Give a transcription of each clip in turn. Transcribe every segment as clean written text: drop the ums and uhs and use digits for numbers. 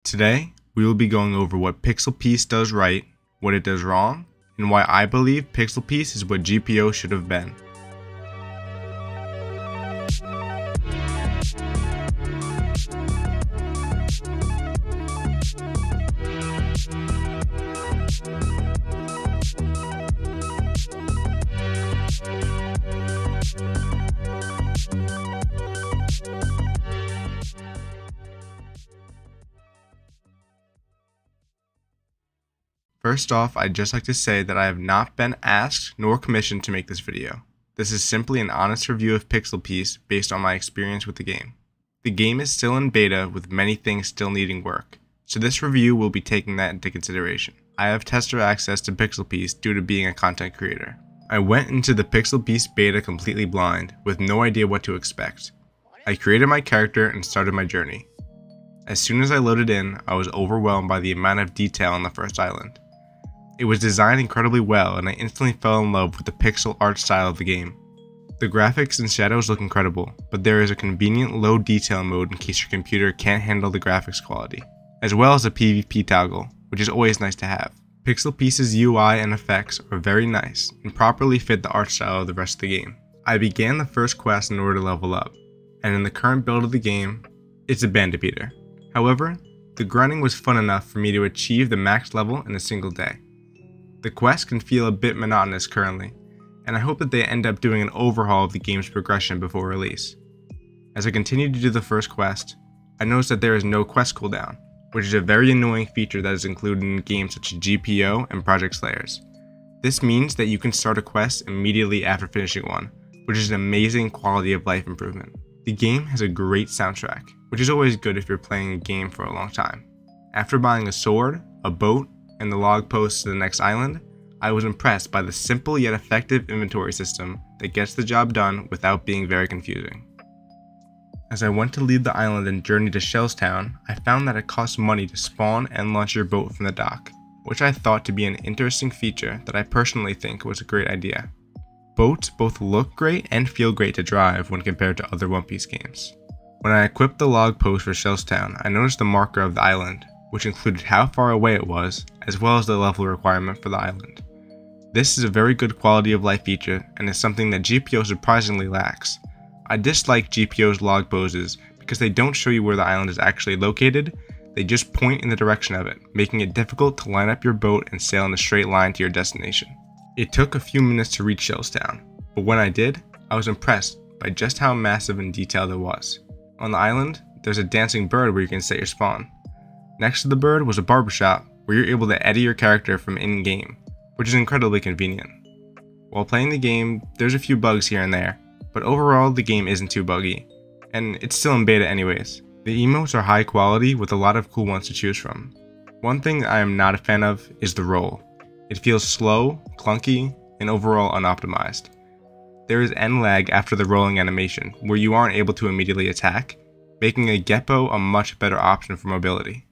Today, we will be going over what Pixel Piece does right, what it does wrong, and why I believe Pixel Piece is what GPO should have been. First off, I'd just like to say that I have not been asked nor commissioned to make this video. This is simply an honest review of Pixel Piece based on my experience with the game. The game is still in beta with many things still needing work, so this review will be taking that into consideration. I have tester access to Pixel Piece due to being a content creator. I went into the Pixel Piece beta completely blind, with no idea what to expect. I created my character and started my journey. As soon as I loaded in, I was overwhelmed by the amount of detail on the first island. It was designed incredibly well, and I instantly fell in love with the pixel art style of the game. The graphics and shadows look incredible, but there is a convenient low detail mode in case your computer can't handle the graphics quality, as well as a PvP toggle, which is always nice to have. Pixel Piece's UI and effects are very nice, and properly fit the art style of the rest of the game. I began the first quest in order to level up, and in the current build of the game, it's a bandit beater. However, the grinding was fun enough for me to achieve the max level in a single day. The quest can feel a bit monotonous currently, and I hope that they end up doing an overhaul of the game's progression before release. As I continued to do the first quest, I noticed that there is no quest cooldown, which is a very annoying feature that is included in games such as GPO and Project Slayers. This means that you can start a quest immediately after finishing one, which is an amazing quality of life improvement. The game has a great soundtrack, which is always good if you're playing a game for a long time. After buying a sword, a boat, and the log post to the next island, I was impressed by the simple yet effective inventory system that gets the job done without being very confusing. As I went to leave the island and journey to Shellstown, I found that it costs money to spawn and launch your boat from the dock, which I thought to be an interesting feature that I personally think was a great idea. Boats both look great and feel great to drive when compared to other One Piece games. When I equipped the log post for Shellstown, I noticed the marker of the island, which included how far away it was, as well as the level requirement for the island. This is a very good quality of life feature and is something that GPO surprisingly lacks. I dislike GPO's log poses because they don't show you where the island is actually located, they just point in the direction of it, making it difficult to line up your boat and sail in a straight line to your destination. It took a few minutes to reach Shellstown, but when I did, I was impressed by just how massive and detailed it was. On the island, there's a dancing bird where you can set your spawn. Next to the bird was a barbershop where you're able to edit your character from in-game, which is incredibly convenient. While playing the game, there's a few bugs here and there, but overall the game isn't too buggy, and it's still in beta anyways. The emotes are high quality with a lot of cool ones to choose from. One thing I am not a fan of is the roll. It feels slow, clunky, and overall unoptimized. There is end lag after the rolling animation, where you aren't able to immediately attack, making a GPO a much better option for mobility.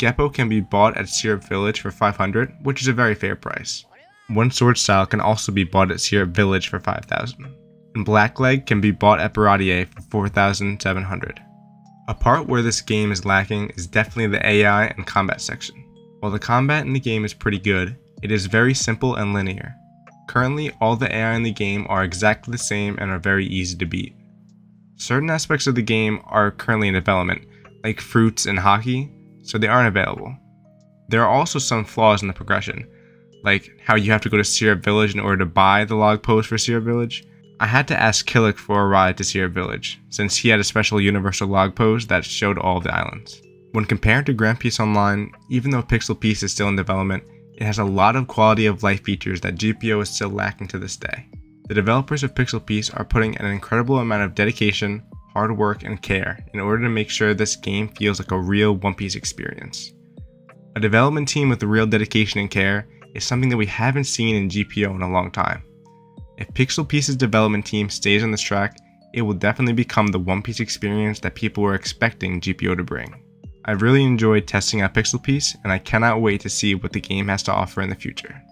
GPO can be bought at Syrup Village for 500, which is a very fair price. One sword style can also be bought at Syrup Village for 5,000, and Blackleg can be bought at Baratier for 4,700. A part where this game is lacking is definitely the AI and combat section. While the combat in the game is pretty good, it is very simple and linear. Currently, all the AI in the game are exactly the same and are very easy to beat. Certain aspects of the game are currently in development, like fruits and hockey, so they aren't available. There are also some flaws in the progression, like how you have to go to Syrup Village in order to buy the log post for Syrup Village. I had to ask Killick for a ride to Syrup Village, since he had a special universal log post that showed all of the islands. When compared to Grand Piece Online, even though Pixel Piece is still in development, it has a lot of quality of life features that GPO is still lacking to this day. The developers of Pixel Piece are putting an incredible amount of dedication, hard work, and care in order to make sure this game feels like a real One Piece experience. A development team with real dedication and care is something that we haven't seen in GPO in a long time. If Pixel Piece's development team stays on this track, it will definitely become the One Piece experience that people were expecting GPO to bring. I've really enjoyed testing out Pixel Piece, and I cannot wait to see what the game has to offer in the future.